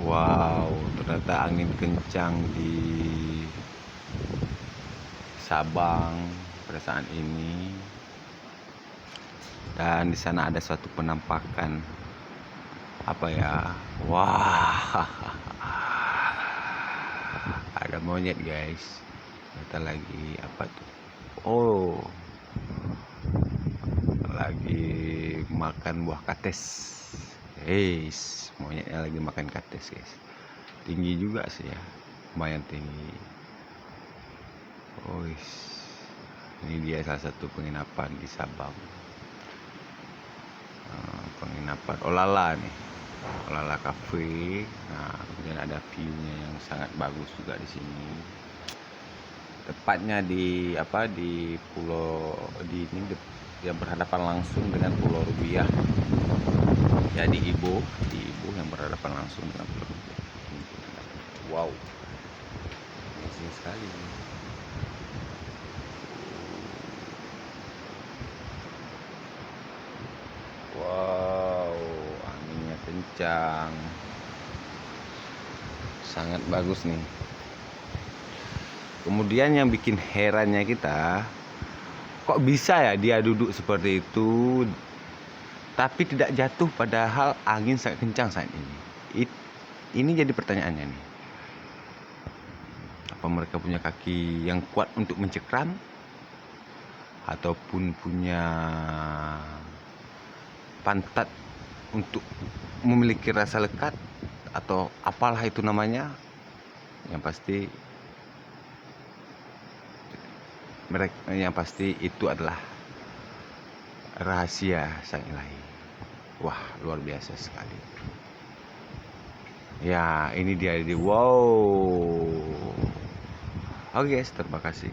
Wow, ternyata angin kencang di Sabang pada saat ini. Dan di sana ada suatu penampakan apa ya? Wah, ada monyet guys. Kita lagi apa tuh? Oh, lagi makan buah kates. Monyetnya lagi makan kates guys. Tinggi juga sih ya, lumayan tinggi. Oh, ini dia salah satu penginapan di Sabang. Penginapan Olala nih, Olala Cafe. Nah, kemudian ada view-nya yang sangat bagus juga di sini. Tepatnya di pulau yang berhadapan langsung dengan Pulau Rubiah. Jadi Ibu yang berhadapan langsung dengan Pulau Rubiah. Wow, amazing sekali. Wow, anginnya kencang, sangat bagus nih. Kemudian yang bikin herannya kita, kok bisa ya dia duduk seperti itu tapi tidak jatuh padahal angin sangat kencang saat ini. Ini jadi pertanyaannya nih. Apa mereka punya kaki yang kuat untuk mencekram? Ataupun punya pantat untuk memiliki rasa lekat? Atau apalah itu namanya? Yang pasti itu adalah rahasia sang ilahi. Wah, luar biasa sekali. Ya, ini dia. Wow. Oke guys, terima kasih.